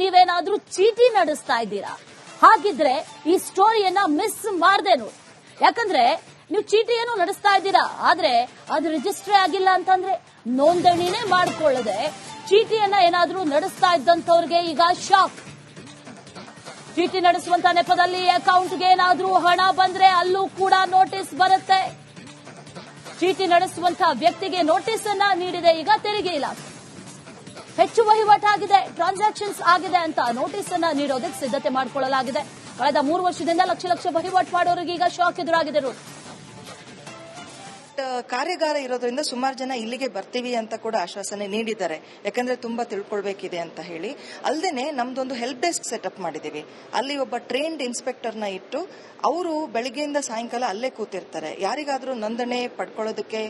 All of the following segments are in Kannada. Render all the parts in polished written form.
ನೀವೇನಾದ್ರೂ ಚೀಟಿ ನಡೆಸ್ತಾ ಇದ್ದೀರಾ? ಹಾಗಿದ್ರೆ ಈ ಸ್ಟೋರಿಯನ್ನ ಮಿಸ್ ಮಾಡದೆ ನೋಡಿ. ಯಾಕಂದ್ರೆ ನೀವು ಚೀಟಿ ಏನೋ ನಡೆಸ್ತಾ ಇದ್ದೀರಾ, ಆದ್ರೆ ಅದು ರಿಜಿಸ್ಟ್ರಿ ಆಗಿಲ್ಲ ಅಂತಂದ್ರೆ ನೋಂದಣಿನೇ ಮಾಡ್ಕೊಳ್ಳದೆ ಚೀಟಿಯನ್ನ ಏನಾದ್ರೂ ನಡೆಸ್ತಾ ಇದ್ದಂತವ್ರಿಗೆ ಈಗ ಶಾಕ್. ಚೀಟಿ ನಡೆಸುವಂತ ನೆಪದಲ್ಲಿ ಅಕೌಂಟ್ಗೆ ಏನಾದ್ರೂ ಹಣ ಬಂದ್ರೆ ಅಲ್ಲೂ ಕೂಡ ನೋಟಿಸ್ ಬರುತ್ತೆ. ಚೀಟಿ ನಡೆಸುವಂತ ವ್ಯಕ್ತಿಗೆ ನೋಟಿಸ್ ಅನ್ನ ನೀಡಿದೆ ಈಗ ತೆರಿಗೆ ಇಲಾಖೆ. ಹೆಚ್ಚು ವಹಿವಾಟಾಗಿದೆ, ಟ್ರಾನ್ಸಾಕ್ಷನ್ಸ್ ಆಗಿದೆ ಅಂತ ನೋಟಿಸ್ ಅನ್ನ ನೀಡೋದಕ್ಕೆ ಸಿದ್ಧತೆ ಮಾಡಿಕೊಳ್ಳಲಾಗಿದೆ. ಕಳೆದ 3 ವರ್ಷದಿಂದ ಲಕ್ಷ ವಹಿವಾಟು ಮಾಡೋರಿಗೆ ಈಗ ಶಾಕ್ ಎದುರಾಗಿದೆ. ಕಾರ್ಯಾಗಾರ ಇರೋದ್ರಿಂದ ಸುಮಾರು ಜನ ಇಲ್ಲಿಗೆ ಬರ್ತೀವಿ ಅಂತ ಕೂಡ ಆಶ್ವಾಸನೆ ನೀಡಿದ್ದಾರೆ. ಯಾಕಂದ್ರೆ ತುಂಬಾ ತಿಳ್ಕೊಳ್ಬೇಕಿದೆ ಅಂತ ಹೇಳಿ. ಅಲ್ಲದೆ ನಮ್ದೊಂದು ಹೆಲ್ಪ್ ಡೆಸ್ಕ್ ಸೆಟಪ್ ಮಾಡಿದೀವಿ. ಅಲ್ಲಿ ಒಬ್ಬ ಟ್ರೈನ್ಡ್ ಇನ್ಸ್ಪೆಕ್ಟರ್ನ ಇಟ್ಟು ಅವರು ಬೆಳಿಗ್ಗೆಯಿಂದ ಸಾಯಂಕಾಲ ಅಲ್ಲೇ ಕೂತಿರ್ತಾರೆ. ಯಾರಿಗಾದ್ರೂ ನೋಂದಣಿ ಪಡ್ಕೊಳ್ಳೋದಕ್ಕೆ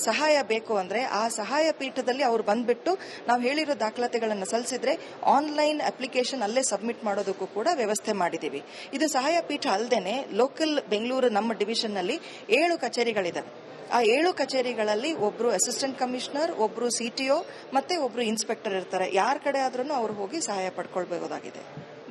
ಸಹಾಯ ಬೇಕು ಅಂದ್ರೆ ಆ ಸಹಾಯ ಪೀಠದಲ್ಲಿ ಅವ್ರು ಬಂದ್ಬಿಟ್ಟು ನಾವು ಹೇಳಿರೋ ದಾಖಲಾತಿಗಳನ್ನು ಸಲ್ಲಿಸಿದ್ರೆ ಆನ್ಲೈನ್ ಅಪ್ಲಿಕೇಶನ್ ಅಲ್ಲೇ ಸಬ್ಮಿಟ್ ಮಾಡೋದಕ್ಕೂ ಕೂಡ ವ್ಯವಸ್ಥೆ ಮಾಡಿದೀವಿ. ಇದು ಸಹಾಯ ಪೀಠ ಅಲ್ಲದೆ ಲೋಕಲ್ ಬೆಂಗಳೂರು ನಮ್ಮ ಡಿವಿಷನ್ ನಲ್ಲಿ 7 ಕಚೇರಿಗಳಿದೆ. ಆ 7 ಕಚೇರಿಗಳಲ್ಲಿ ಒಬ್ರು ಅಸಿಸ್ಟೆಂಟ್ ಕಮಿಷನರ್, ಒಬ್ರು ಸಿಟಿಒ ಮತ್ತೆ ಒಬ್ರು ಇನ್ಸ್ಪೆಕ್ಟರ್ ಇರ್ತಾರೆ. ಯಾರ ಕಡೆ ಆದ್ರೂ ಅವ್ರು ಹೋಗಿ ಸಹಾಯ ಪಡ್ಕೊಳ್ಬಹುದಾಗಿದೆ.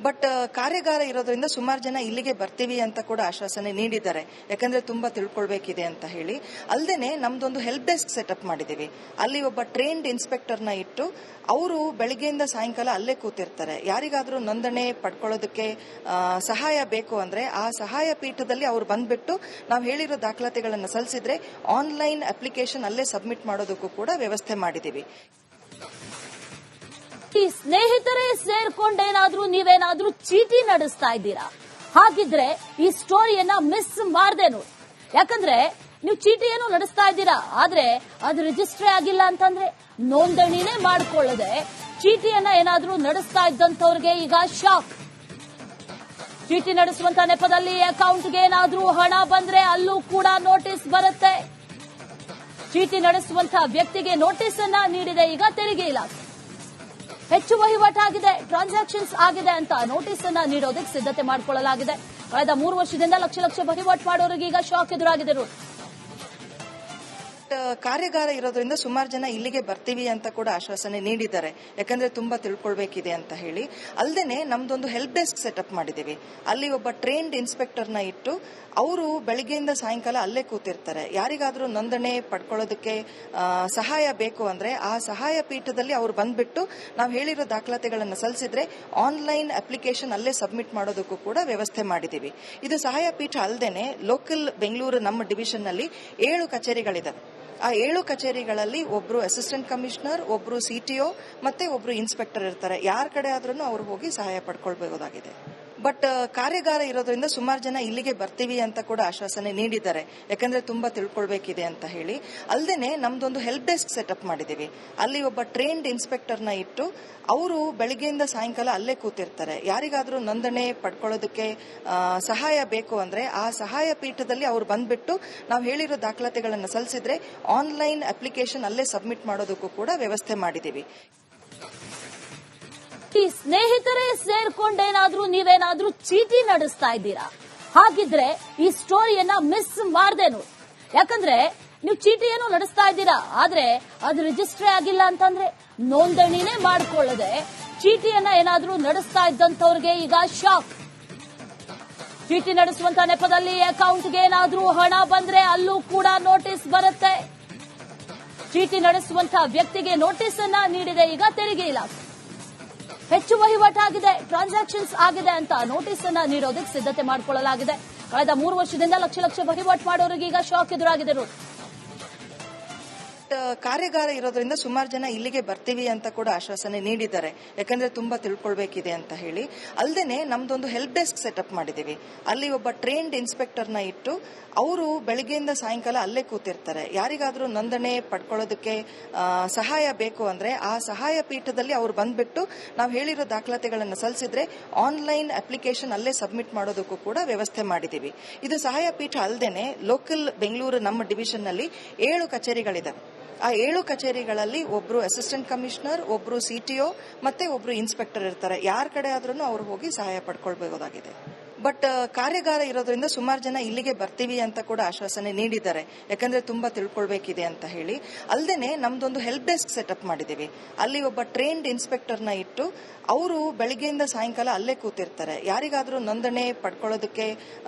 ಬಟ್ ಕಾರ್ಯಾಗಾರ ಇರೋದ್ರಿಂದ ಸುಮಾರು ಜನ ಇಲ್ಲಿಗೆ ಬರ್ತೀವಿ ಅಂತ ಕೂಡ ಆಶ್ವಾಸನೆ ನೀಡಿದ್ದಾರೆ. ಯಾಕಂದ್ರೆ ತುಂಬಾ ತಿಳ್ಕೊಳ್ಬೇಕಿದೆ ಅಂತ ಹೇಳಿ. ಅಲ್ಲದೆ ನಮ್ದೊಂದು ಹೆಲ್ಪ್ ಡೆಸ್ಕ್ ಸೆಟಪ್ ಮಾಡಿದೀವಿ. ಅಲ್ಲಿ ಒಬ್ಬ ಟ್ರೈನ್ಡ್ ಇನ್ಸ್ಪೆಕ್ಟರ್ನ ಇಟ್ಟು ಅವರು ಬೆಳಿಗ್ಗೆಯಿಂದ ಸಾಯಂಕಾಲ ಅಲ್ಲೇ ಕೂತಿರ್ತಾರೆ. ಯಾರಿಗಾದ್ರೂ ನೋಂದಣಿ ಪಡ್ಕೊಳ್ಳೋದಕ್ಕೆ ಸಹಾಯ ಬೇಕು ಅಂದ್ರೆ ಆ ಸಹಾಯ ಪೀಠದಲ್ಲಿ ಅವ್ರು ಬಂದ್ಬಿಟ್ಟು ನಾವು ಹೇಳಿರೋ ದಾಖಲಾತಿಗಳನ್ನು ಸಲ್ಲಿಸಿದ್ರೆ ಆನ್ಲೈನ್ ಅಪ್ಲಿಕೇಶನ್ ಅಲ್ಲೇ ಸಬ್ಮಿಟ್ ಮಾಡೋದಕ್ಕೂ ಕೂಡ ವ್ಯವಸ್ಥೆ ಮಾಡಿದೀವಿ. ಈ ಸ್ನೇಹಿತರೇ ಸೇರ್ಕೊಂಡೇನಾದ್ರೂ ನೀವೇನಾದ್ರೂ ಚೀಟಿ ನಡೆಸ್ತಾ ಇದ್ದೀರಾ? ಹಾಗಿದ್ರೆ ಈ ಸ್ಟೋರಿಯನ್ನ ಮಿಸ್ ಮಾಡದೆ ನೋಡಿ. ಯಾಕಂದ್ರೆ ನೀವು ಚೀಟಿ ಏನೋ ನಡೆಸ್ತಾ ಇದ್ದೀರಾ, ಆದ್ರೆ ಅದು ರಿಜಿಸ್ಟ್ರಿ ಆಗಿಲ್ಲ ಅಂತಂದ್ರೆ ನೋಂದಣಿನೇ ಮಾಡ್ಕೊಳ್ಳದೆ ಚೀಟಿಯನ್ನ ಏನಾದ್ರೂ ನಡೆಸ್ತಾ ಇದ್ದಂತವ್ರಿಗೆ ಈಗ ಶಾಕ್. ಚೀಟಿ ನಡೆಸುವಂತ ನೆಪದಲ್ಲಿ ಅಕೌಂಟ್ಗೆ ಏನಾದ್ರೂ ಹಣ ಬಂದ್ರೆ ಅಲ್ಲೂ ಕೂಡ ನೋಟಿಸ್ ಬರುತ್ತೆ. ಚೀಟಿ ನಡೆಸುವಂತ ವ್ಯಕ್ತಿಗೆ ನೋಟಿಸ್ ಅನ್ನ ನೀಡಿದೆ ಈಗ ತೆರಿಗೆ ಇಲಾಖೆ. ಹೆಚ್ಚು ವಹಿವಾಟಾಗಿದೆ, ಟ್ರಾನ್ಸಾಕ್ಷನ್ಸ್ ಆಗಿದೆ ಅಂತ ನೋಟಿಸ್ ಅನ್ನ ನೀಡೋದಕ್ಕೆ ಸಿದ್ಧತೆ ಮಾಡಿಕೊಳ್ಳಲಾಗಿದೆ. ಕಳೆದ 3 ವರ್ಷದಿಂದ ಲಕ್ಷ ವಹಿವಾಟು ಮಾಡೋರಿಗೆ ಈಗ ಶಾಕ್ ಎದುರಾಗಿದೆ. ಕಾರ್ಯಾಗಾರ ಇರೋದ್ರಿಂದ ಸುಮಾರು ಜನ ಇಲ್ಲಿಗೆ ಬರ್ತೀವಿ ಅಂತ ಕೂಡ ಆಶ್ವಾಸನೆ ನೀಡಿದ್ದಾರೆ. ಯಾಕಂದ್ರೆ ತುಂಬಾ ತಿಳ್ಕೊಳ್ಬೇಕಿದೆ ಅಂತ ಹೇಳಿ. ಅಲ್ಲದೆ ನಮ್ದೊಂದು ಹೆಲ್ಪ್ ಡೆಸ್ಕ್ ಸೆಟಪ್ ಮಾಡಿದೀವಿ. ಅಲ್ಲಿ ಒಬ್ಬ ಟ್ರೈನ್ಡ್ ಇನ್ಸ್ಪೆಕ್ಟರ್ನ ಇಟ್ಟು ಅವರು ಬೆಳಿಗ್ಗೆಯಿಂದ ಸಾಯಂಕಾಲ ಅಲ್ಲೇ ಕೂತಿರ್ತಾರೆ. ಯಾರಿಗಾದ್ರೂ ನೋಂದಣಿ ಪಡ್ಕೊಳ್ಳೋದಕ್ಕೆ ಸಹಾಯ ಬೇಕು ಅಂದ್ರೆ ಆ ಸಹಾಯ ಪೀಠದಲ್ಲಿ ಅವ್ರು ಬಂದ್ಬಿಟ್ಟು ನಾವು ಹೇಳಿರೋ ದಾಖಲಾತಿಗಳನ್ನು ಸಲ್ಲಿಸಿದ್ರೆ ಆನ್ಲೈನ್ ಅಪ್ಲಿಕೇಶನ್ ಅಲ್ಲೇ ಸಬ್ಮಿಟ್ ಮಾಡೋದಕ್ಕೂ ಕೂಡ ವ್ಯವಸ್ಥೆ ಮಾಡಿದೀವಿ. ಇದು ಸಹಾಯ ಪೀಠ ಅಲ್ಲದೆ ಲೋಕಲ್ ಬೆಂಗಳೂರು ನಮ್ಮ ಡಿವಿಷನ್ ನಲ್ಲಿ 7 ಕಚೇರಿಗಳಿದೆ. ಆ 7 ಕಚೇರಿಗಳಲ್ಲಿ ಒಬ್ರು ಅಸಿಸ್ಟೆಂಟ್ ಕಮಿಷನರ್, ಒಬ್ರು ಸಿಟಿಒ ಮತ್ತೆ ಒಬ್ರು ಇನ್ಸ್ಪೆಕ್ಟರ್ ಇರ್ತಾರೆ. ಯಾರ ಕಡೆ ಆದ್ರೂ ಅವ್ರು ಹೋಗಿ ಸಹಾಯ ಪಡ್ಕೊಳ್ಬಹುದಾಗಿದೆ. ಬಟ್ ಕಾರ್ಯಾಗಾರ ಇರೋದ್ರಿಂದ ಸುಮಾರು ಜನ ಇಲ್ಲಿಗೆ ಬರ್ತೀವಿ ಅಂತ ಕೂಡ ಆಶ್ವಾಸನೆ ನೀಡಿದ್ದಾರೆ. ಯಾಕಂದ್ರೆ ತುಂಬಾ ತಿಳ್ಕೊಳ್ಬೇಕಿದೆ ಅಂತ ಹೇಳಿ. ಅಲ್ಲದೆ ನಮ್ದೊಂದು ಹೆಲ್ಪ್ ಡೆಸ್ಕ್ ಸೆಟಪ್ ಮಾಡಿದೀವಿ. ಅಲ್ಲಿ ಒಬ್ಬ ಟ್ರೈನ್ಡ್ ಇನ್ಸ್ಪೆಕ್ಟರ್ನ ಇಟ್ಟು ಅವರು ಬೆಳಿಗ್ಗೆಯಿಂದ ಸಾಯಂಕಾಲ ಅಲ್ಲೇ ಕೂತಿರ್ತಾರೆ. ಯಾರಿಗಾದ್ರೂ ನೋಂದಣಿ ಪಡ್ಕೊಳ್ಳೋದಕ್ಕೆ ಸಹಾಯ ಬೇಕು ಅಂದ್ರೆ ಆ ಸಹಾಯ ಪೀಠದಲ್ಲಿ ಅವ್ರು ಬಂದ್ಬಿಟ್ಟು ನಾವು ಹೇಳಿರೋ ದಾಖಲಾತಿಗಳನ್ನು ಸಲ್ಲಿಸಿದ್ರೆ ಆನ್ಲೈನ್ ಅಪ್ಲಿಕೇಶನ್ ಅಲ್ಲೇ ಸಬ್ಮಿಟ್ ಮಾಡೋದಕ್ಕೂ ಕೂಡ ವ್ಯವಸ್ಥೆ ಮಾಡಿದೀವಿ. ಈ ಸ್ನೇಹಿತರೇ ಸೇರ್ಕೊಂಡೇನಾದ್ರೂ ನೀವೇನಾದ್ರೂ ಚೀಟಿ ನಡೆಸ್ತಾ ಇದ್ದೀರಾ? ಹಾಗಿದ್ರೆ ಈ ಸ್ಟೋರಿಯನ್ನ ಮಿಸ್ ಮಾಡದೆ ನೋಡಿ. ಯಾಕಂದ್ರೆ ನೀವು ಚೀಟಿ ಏನೋ ನಡೆಸ್ತಾ ಇದ್ದೀರಾ, ಆದ್ರೆ ಅದು ರಿಜಿಸ್ಟ್ರಿ ಆಗಿಲ್ಲ ಅಂತಂದ್ರೆ ನೋಂದಣಿನೇ ಮಾಡ್ಕೊಳ್ಳದೆ ಚೀಟಿಯನ್ನ ಏನಾದ್ರೂ ನಡೆಸ್ತಾ ಇದ್ದಂತವ್ರಿಗೆ ಈಗ ಶಾಕ್. ಚೀಟಿ ನಡೆಸುವಂತ ನೆಪದಲ್ಲಿ ಅಕೌಂಟ್ಗೆ ಏನಾದ್ರೂ ಹಣ ಬಂದ್ರೆ ಅಲ್ಲೂ ಕೂಡ ನೋಟಿಸ್ ಬರುತ್ತೆ. ಚೀಟಿ ನಡೆಸುವಂತ ವ್ಯಕ್ತಿಗೆ ನೋಟಿಸ್ ಅನ್ನ ನೀಡಿದೆ ಈಗ ತೆರಿಗೆ ಇಲಾಖೆ. ಹೆಚ್ಚು ವಹಿವಾಟಾಗಿದೆ, ಟ್ರಾನ್ಸಾಕ್ಷನ್ಸ್ ಆಗಿದೆ ಅಂತ ನೋಟಿಸ್ ಅನ್ನ ನೀಡೋದಕ್ಕೆ ಸಿದ್ಧತೆ ಮಾಡಿಕೊಳ್ಳಲಾಗಿದೆ. ಕಳೆದ 3 ವರ್ಷದಿಂದ ಲಕ್ಷ ವಹಿವಾಟು ಮಾಡೋರಿಗೆ ಈಗ ಶಾಕ್ ಎದುರಾಗಿದೆ. ಕಾರ್ಯಾಗಾರ ಇರೋದ್ರಿಂದ ಸುಮಾರು ಜನ ಇಲ್ಲಿಗೆ ಬರ್ತೀವಿ ಅಂತ ಕೂಡ ಆಶ್ವಾಸನೆ ನೀಡಿದ್ದಾರೆ. ಯಾಕಂದ್ರೆ ತುಂಬಾ ತಿಳ್ಕೊಳ್ಬೇಕಿದೆ ಅಂತ ಹೇಳಿ. ಅಲ್ಲದೆ ನಮ್ದೊಂದು ಹೆಲ್ಪ್ ಡೆಸ್ಕ್ ಸೆಟಪ್ ಮಾಡಿದೀವಿ. ಅಲ್ಲಿ ಒಬ್ಬ ಟ್ರೈನ್ಡ್ ಇನ್ಸ್ಪೆಕ್ಟರ್ನ ಇಟ್ಟು ಅವರು ಬೆಳಿಗ್ಗೆಯಿಂದ ಸಾಯಂಕಾಲ ಅಲ್ಲೇ ಕೂತಿರ್ತಾರೆ. ಯಾರಿಗಾದ್ರೂ ನೋಂದಣಿ ಪಡ್ಕೊಳ್ಳೋದಕ್ಕೆ ಸಹಾಯ ಬೇಕು ಅಂದ್ರೆ ಆ ಸಹಾಯ ಪೀಠದಲ್ಲಿ ಅವ್ರು ಬಂದ್ಬಿಟ್ಟು ನಾವು ಹೇಳಿರೋ ದಾಖಲಾತಿಗಳನ್ನು ಸಲ್ಲಿಸಿದ್ರೆ ಆನ್ಲೈನ್ ಅಪ್ಲಿಕೇಶನ್ ಅಲ್ಲೇ ಸಬ್ಮಿಟ್ ಮಾಡೋದಕ್ಕೂ ಕೂಡ ವ್ಯವಸ್ಥೆ ಮಾಡಿದೀವಿ. ಇದು ಸಹಾಯ ಪೀಠ ಅಲ್ಲದೆ ಲೋಕಲ್ ಬೆಂಗಳೂರು ನಮ್ಮ ಡಿವಿಷನ್ ನಲ್ಲಿ 7 ಕಚೇರಿಗಳಿದೆ. ಆ 7 ಕಚೇರಿಗಳಲ್ಲಿ ಒಬ್ರು ಅಸಿಸ್ಟೆಂಟ್ ಕಮಿಷನರ್, ಒಬ್ರು ಸಿಟಿಒ ಮತ್ತೆ ಒಬ್ರು ಇನ್ಸ್ಪೆಕ್ಟರ್ ಇರ್ತಾರೆ. ಯಾರ ಕಡೆ ಆದ್ರೂ ಅವ್ರು ಹೋಗಿ ಸಹಾಯ ಪಡ್ಕೊಳ್ಬಹುದಾಗಿದೆ. ಬಟ್ ಕಾರ್ಯಾಗಾರ ಇರೋದ್ರಿಂದ ಸುಮಾರು ಜನ ಇಲ್ಲಿಗೆ ಬರ್ತೀವಿ ಅಂತ ಕೂಡ ಆಶ್ವಾಸನೆ ನೀಡಿದ್ದಾರೆ. ಯಾಕಂದ್ರೆ ತುಂಬಾ ತಿಳ್ಕೊಳ್ಬೇಕಿದೆ ಅಂತ ಹೇಳಿ. ಅಲ್ಲದೆ ನಮ್ದೊಂದು ಹೆಲ್ಪ್ ಡೆಸ್ಕ್ ಸೆಟಪ್ ಮಾಡಿದೀವಿ. ಅಲ್ಲಿ ಒಬ್ಬ ಟ್ರೈನ್ಡ್ ಇನ್ಸ್ಪೆಕ್ಟರ್ನ ಇಟ್ಟು ಅವರು ಬೆಳಿಗ್ಗೆಯಿಂದ ಸಾಯಂಕಾಲ ಅಲ್ಲೇ ಕೂತಿರ್ತಾರೆ. ಯಾರಿಗಾದ್ರೂ ನೋಂದಣಿ ಪಡ್ಕೊಳ್ಳೋದಕ್ಕೆ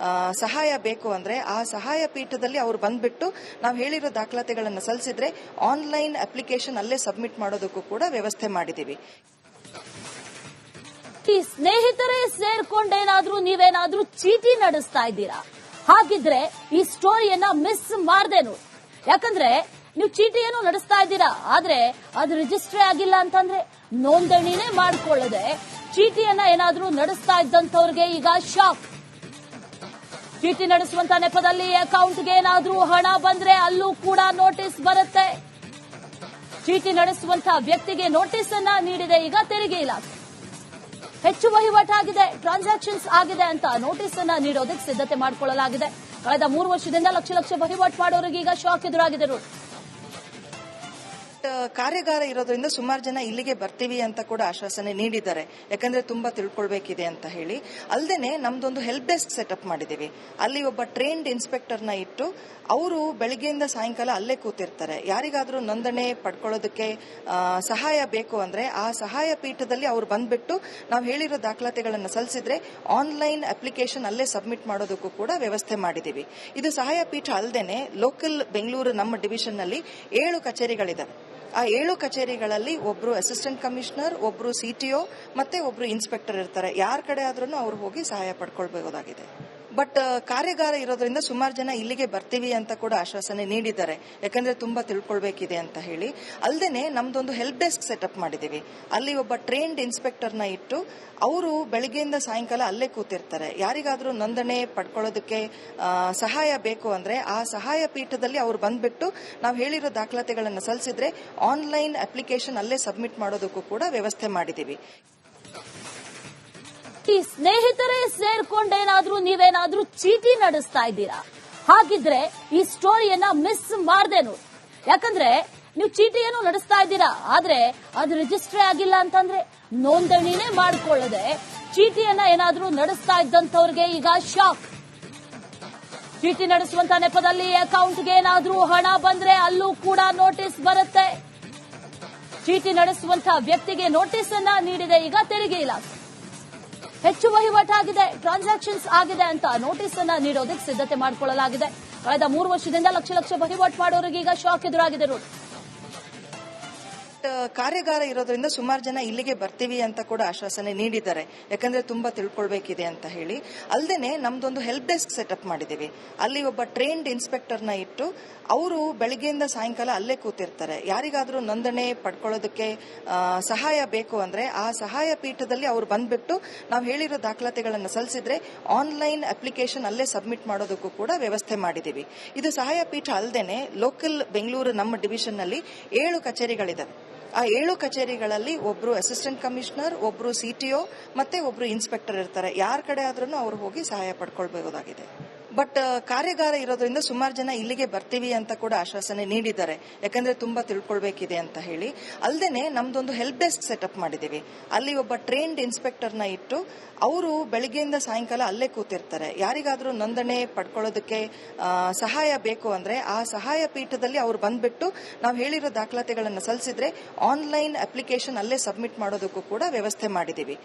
ಸಹಾಯ ಬೇಕು ಅಂದ್ರೆ ಆ ಸಹಾಯ ಪೀಠದಲ್ಲಿ ಅವ್ರು ಬಂದ್ಬಿಟ್ಟು ನಾವು ಹೇಳಿರೋ ದಾಖಲಾತಿಗಳನ್ನು ಸಲ್ಲಿಸಿದ್ರೆ ಆನ್ಲೈನ್ ಅಪ್ಲಿಕೇಶನ್ ಅಲ್ಲೇ ಸಬ್ಮಿಟ್ ಮಾಡೋದಕ್ಕೂ ಕೂಡ ವ್ಯವಸ್ಥೆ ಮಾಡಿದೀವಿ. ಈ ಸ್ನೇಹಿತರೇ ಸೇರ್ಕೊಂಡೇನಾದ್ರೂ ನೀವೇನಾದ್ರೂ ಚೀಟಿ ನಡೆಸ್ತಾ ಇದ್ದೀರಾ? ಹಾಗಿದ್ರೆ ಈ ಸ್ಟೋರಿಯನ್ನ ಮಿಸ್ ಮಾಡದೆ ನೋಡಿ. ಯಾಕಂದ್ರೆ ನೀವು ಚೀಟಿಯನ್ನು ನಡೆಸ್ತಾ ಇದ್ದೀರಾ, ಆದ್ರೆ ಅದು ರಿಜಿಸ್ಟ್ರಿ ಆಗಿಲ್ಲ ಅಂತಂದ್ರೆ ನೋಂದಣಿನೇ ಮಾಡ್ಕೊಳ್ಳದೆ ಚೀಟಿಯನ್ನ ಏನಾದ್ರೂ ನಡೆಸ್ತಾ ಇದ್ದಂತವ್ರಿಗೆ ಈಗ ಶಾಕ್. ಚೀಟಿ ನಡೆಸುವಂತ ನೆಪದಲ್ಲಿ ಅಕೌಂಟ್ಗೆ ಏನಾದ್ರೂ ಹಣ ಬಂದ್ರೆ ಅಲ್ಲೂ ಕೂಡ ನೋಟಿಸ್ ಬರುತ್ತೆ. ಚೀಟಿ ನಡೆಸುವಂತ ವ್ಯಕ್ತಿಗೆ ನೋಟಿಸ್ ಅನ್ನ ನೀಡಿದೆ ಈಗ ತೆರಿಗೆ ಇಲಾಖೆ. ಹೆಚ್ಚು ವಹಿವಾಟಾಗಿದೆ, ಟ್ರಾನ್ಸಾಕ್ಷನ್ಸ್ ಆಗಿದೆ ಅಂತ ನೋಟಿಸ್ ಅನ್ನ ನೀಡೋದಕ್ಕೆ ಸಿದ್ಧತೆ ಮಾಡಿಕೊಳ್ಳಲಾಗಿದೆ. ಕಳೆದ 3 ವರ್ಷದಿಂದ ಲಕ್ಷ ವಹಿವಾಟು ಮಾಡೋರಿಗೆ ಈಗ ಶಾಕ್ ಎದುರಾಗಿದೆ ನೋಡಿ. ಕಾರ್ಯಾಗಾರ ಇರೋದ್ರಿಂದ ಸುಮಾರು ಜನ ಇಲ್ಲಿಗೆ ಬರ್ತೀವಿ ಅಂತ ಕೂಡ ಆಶ್ವಾಸನೆ ನೀಡಿದ್ದಾರೆ. ಯಾಕಂದ್ರೆ ತುಂಬಾ ತಿಳ್ಕೊಳ್ಬೇಕಿದೆ ಅಂತ ಹೇಳಿ. ಅಲ್ಲದೆ ನಮ್ದೊಂದು ಹೆಲ್ಪ್ ಡೆಸ್ಕ್ ಸೆಟಪ್ ಮಾಡಿದೀವಿ. ಅಲ್ಲಿ ಒಬ್ಬ ಟ್ರೈನ್ಡ್ ಇನ್ಸ್ಪೆಕ್ಟರ್ನ ಇಟ್ಟು ಅವರು ಬೆಳಿಗ್ಗೆಯಿಂದ ಸಾಯಂಕಾಲ ಅಲ್ಲೇ ಕೂತಿರ್ತಾರೆ. ಯಾರಿಗಾದ್ರೂ ನೋಂದಣಿ ಪಡ್ಕೊಳ್ಳೋದಕ್ಕೆ ಸಹಾಯ ಬೇಕು ಅಂದ್ರೆ ಆ ಸಹಾಯ ಪೀಠದಲ್ಲಿ ಅವ್ರು ಬಂದ್ಬಿಟ್ಟು ನಾವು ಹೇಳಿರೋ ದಾಖಲಾತಿಗಳನ್ನು ಸಲ್ಲಿಸಿದ್ರೆ ಆನ್ಲೈನ್ ಅಪ್ಲಿಕೇಶನ್ ಅಲ್ಲೇ ಸಬ್ಮಿಟ್ ಮಾಡೋದಕ್ಕೂ ಕೂಡ ವ್ಯವಸ್ಥೆ ಮಾಡಿದೀವಿ. ಇದು ಸಹಾಯ ಪೀಠ ಅಲ್ಲದೆ ಲೋಕಲ್ ಬೆಂಗಳೂರು ನಮ್ಮ ಡಿವಿಷನ್ ನಲ್ಲಿ 7 ಕಚೇರಿಗಳಿದಾವೆ. ಆ 7 ಕಚೇರಿಗಳಲ್ಲಿ ಒಬ್ರು ಅಸಿಸ್ಟೆಂಟ್ ಕಮಿಷನರ್, ಒಬ್ರು ಸಿಟಿಒ ಮತ್ತೆ ಒಬ್ರು ಇನ್ಸ್ಪೆಕ್ಟರ್ ಇರ್ತಾರೆ. ಯಾರ ಕಡೆ ಆದ್ರೂ ಅವ್ರು ಹೋಗಿ ಸಹಾಯ ಪಡ್ಕೊಳ್ಬಹುದಾಗಿದೆ. ಬಟ್ ಕಾರ್ಯಾಗಾರ ಇರೋದ್ರಿಂದ ಸುಮಾರು ಜನ ಇಲ್ಲಿಗೆ ಬರ್ತೀವಿ ಅಂತ ಕೂಡ ಆಶ್ವಾಸನೆ ನೀಡಿದ್ದಾರೆ. ಯಾಕಂದ್ರೆ ತುಂಬಾ ತಿಳ್ಕೊಳ್ಬೇಕಿದೆ ಅಂತ ಹೇಳಿ. ಅಲ್ಲದೆ ನಮ್ದೊಂದು ಹೆಲ್ಪ್ ಡೆಸ್ಕ್ ಸೆಟಪ್ ಮಾಡಿದೀವಿ. ಅಲ್ಲಿ ಒಬ್ಬ ಟ್ರೈನ್ಡ್ ಇನ್ಸ್ಪೆಕ್ಟರ್ನ ಇಟ್ಟು ಅವರು ಬೆಳಿಗ್ಗೆಯಿಂದ ಸಾಯಂಕಾಲ ಅಲ್ಲೇ ಕೂತಿರ್ತಾರೆ. ಯಾರಿಗಾದ್ರೂ ನೋಂದಣಿ ಪಡ್ಕೊಳ್ಳೋದಕ್ಕೆ ಸಹಾಯ ಬೇಕು ಅಂದ್ರೆ ಆ ಸಹಾಯ ಪೀಠದಲ್ಲಿ ಅವ್ರು ಬಂದ್ಬಿಟ್ಟು ನಾವು ಹೇಳಿರೋ ದಾಖಲಾತಿಗಳನ್ನು ಸಲ್ಲಿಸಿದ್ರೆ ಆನ್ಲೈನ್ ಅಪ್ಲಿಕೇಶನ್ ಅಲ್ಲೇ ಸಬ್ಮಿಟ್ ಮಾಡೋದಕ್ಕೂ ಕೂಡ ವ್ಯವಸ್ಥೆ ಮಾಡಿದೀವಿ. ಈ ಸ್ನೇಹಿತರೇ ಸೇರ್ಕೊಂಡೇನಾದ್ರೂ ನೀವೇನಾದ್ರೂ ಚೀಟಿ ನಡೆಸ್ತಾ ಇದ್ದೀರಾ? ಹಾಗಿದ್ರೆ ಈ ಸ್ಟೋರಿಯನ್ನ ಮಿಸ್ ಮಾಡದೆ ನೋಡಿ. ಯಾಕಂದ್ರೆ ನೀವು ಚೀಟಿಯನ್ನು ನಡೆಸ್ತಾ ಇದ್ದೀರಾ, ಆದ್ರೆ ಅದು ರಿಜಿಸ್ಟ್ರಿ ಆಗಿಲ್ಲ ಅಂತಂದ್ರೆ ನೋಂದಣಿನೇ ಮಾಡ್ಕೊಳ್ಳದೆ ಚೀಟಿಯನ್ನ ಏನಾದ್ರೂ ನಡೆಸ್ತಾ ಇದ್ದಂತವ್ರಿಗೆ ಈಗ ಶಾಕ್. ಚೀಟಿ ನಡೆಸುವಂತ ನೆಪದಲ್ಲಿ ಅಕೌಂಟ್ಗೆ ಏನಾದ್ರೂ ಹಣ ಬಂದ್ರೆ ಅಲ್ಲೂ ಕೂಡ ನೋಟಿಸ್ ಬರುತ್ತೆ. ಚೀಟಿ ನಡೆಸುವಂತ ವ್ಯಕ್ತಿಗೆ ನೋಟಿಸ್ ಅನ್ನ ನೀಡಿದೆ ಈಗ ತೆರಿಗೆ ಇಲಾಖೆ. ಹೆಚ್ಚು ವಹಿವಾಟಾಗಿದೆ, ಟ್ರಾನ್ಸಾಕ್ಷನ್ಸ್ ಆಗಿದೆ ಅಂತ ನೋಟಿಸ್ ಅನ್ನ ನೀಡೋದಕ್ಕೆ ಸಿದ್ಧತೆ ಮಾಡಿಕೊಳ್ಳಲಾಗಿದೆ. ಕಳೆದ 3 ವರ್ಷದಿಂದ ಲಕ್ಷ ವಹಿವಾಟು ಮಾಡೋರಿಗೆ ಈಗ ಶಾಕ್ ಎದುರಾಗಿದೆ ನೋಡಿ. ಕಾರ್ಯಾಗಾರ ಇರೋದ್ರಿಂದ ಸುಮಾರು ಜನ ಇಲ್ಲಿಗೆ ಬರ್ತೀವಿ ಅಂತ ಕೂಡ ಆಶ್ವಾಸನೆ ನೀಡಿದ್ದಾರೆ. ಯಾಕಂದ್ರೆ ತುಂಬಾ ತಿಳ್ಕೊಳ್ಬೇಕಿದೆ ಅಂತ ಹೇಳಿ. ಅಲ್ಲದೆ ನಮ್ದೊಂದು ಹೆಲ್ಪ್ ಡೆಸ್ಕ್ ಸೆಟಪ್ ಮಾಡಿದೀವಿ. ಅಲ್ಲಿ ಒಬ್ಬ ಟ್ರೈನ್ಡ್ ಇನ್ಸ್ಪೆಕ್ಟರ್ನ ಇಟ್ಟು ಅವರು ಬೆಳಿಗ್ಗೆಯಿಂದ ಸಾಯಂಕಾಲ ಅಲ್ಲೇ ಕೂತಿರ್ತಾರೆ. ಯಾರಿಗಾದ್ರೂ ನೋಂದಣಿ ಪಡ್ಕೊಳ್ಳೋದಕ್ಕೆ ಸಹಾಯ ಬೇಕು ಅಂದ್ರೆ ಆ ಸಹಾಯ ಪೀಠದಲ್ಲಿ ಅವ್ರು ಬಂದ್ಬಿಟ್ಟು ನಾವು ಹೇಳಿರೋ ದಾಖಲಾತಿಗಳನ್ನು ಸಲ್ಲಿಸಿದ್ರೆ ಆನ್ಲೈನ್ ಅಪ್ಲಿಕೇಶನ್ ಅಲ್ಲೇ ಸಬ್ಮಿಟ್ ಮಾಡೋದಕ್ಕೂ ಕೂಡ ವ್ಯವಸ್ಥೆ ಮಾಡಿದೀವಿ. ಇದು ಸಹಾಯ ಪೀಠ ಅಲ್ಲದೆ ಲೋಕಲ್ ಬೆಂಗಳೂರು ನಮ್ಮ ಡಿವಿಷನ್ ನಲ್ಲಿ 7 ಕಚೇರಿಗಳಿದಾವೆ. ಆ 7 ಕಚೇರಿಗಳಲ್ಲಿ ಒಬ್ರು ಅಸಿಸ್ಟೆಂಟ್ ಕಮಿಷನರ್, ಒಬ್ರು ಸಿಟಿಒ ಮತ್ತೆ ಒಬ್ರು ಇನ್ಸ್ಪೆಕ್ಟರ್ ಇರ್ತಾರೆ. ಯಾರ ಕಡೆ ಆದ್ರೂ ಅವ್ರು ಹೋಗಿ ಸಹಾಯ ಪಡ್ಕೊಳ್ಬಹುದಾಗಿದೆ. ಬಟ್ ಕಾರ್ಯಾಗಾರ ಇರೋದ್ರಿಂದ ಸುಮಾರು ಜನ ಇಲ್ಲಿಗೆ ಬರ್ತೀವಿ ಅಂತ ಕೂಡ ಆಶ್ವಾಸನೆ ನೀಡಿದ್ದಾರೆ. ಯಾಕಂದ್ರೆ ತುಂಬಾ ತಿಳ್ಕೊಳ್ಬೇಕಿದೆ ಅಂತ ಹೇಳಿ. ಅಲ್ಲದೆ ನಮ್ದೊಂದು ಹೆಲ್ಪ್ ಡೆಸ್ಕ್ ಸೆಟಪ್ ಮಾಡಿದೀವಿ. ಅಲ್ಲಿ ಒಬ್ಬ ಟ್ರೈನ್ಡ್ ಇನ್ಸ್ಪೆಕ್ಟರ್ನ ಇಟ್ಟು ಅವರು ಬೆಳಿಗ್ಗೆಯಿಂದ ಸಾಯಂಕಾಲ ಅಲ್ಲೇ ಕೂತಿರ್ತಾರೆ. ಯಾರಿಗಾದ್ರೂ ನೋಂದಣಿ ಪಡ್ಕೊಳ್ಳೋದಕ್ಕೆ ಸಹಾಯ ಬೇಕು ಅಂದ್ರೆ ಆ ಸಹಾಯ ಪೀಠದಲ್ಲಿ ಅವ್ರು ಬಂದ್ಬಿಟ್ಟು ನಾವು ಹೇಳಿರೋ ದಾಖಲಾತಿಗಳನ್ನು ಸಲ್ಲಿಸಿದ್ರೆ ಆನ್ಲೈನ್ ಅಪ್ಲಿಕೇಶನ್ ಅಲ್ಲೇ ಸಬ್ಮಿಟ್ ಮಾಡೋದಕ್ಕೂ ಕೂಡ ವ್ಯವಸ್ಥೆ ಮಾಡಿದೀವಿ.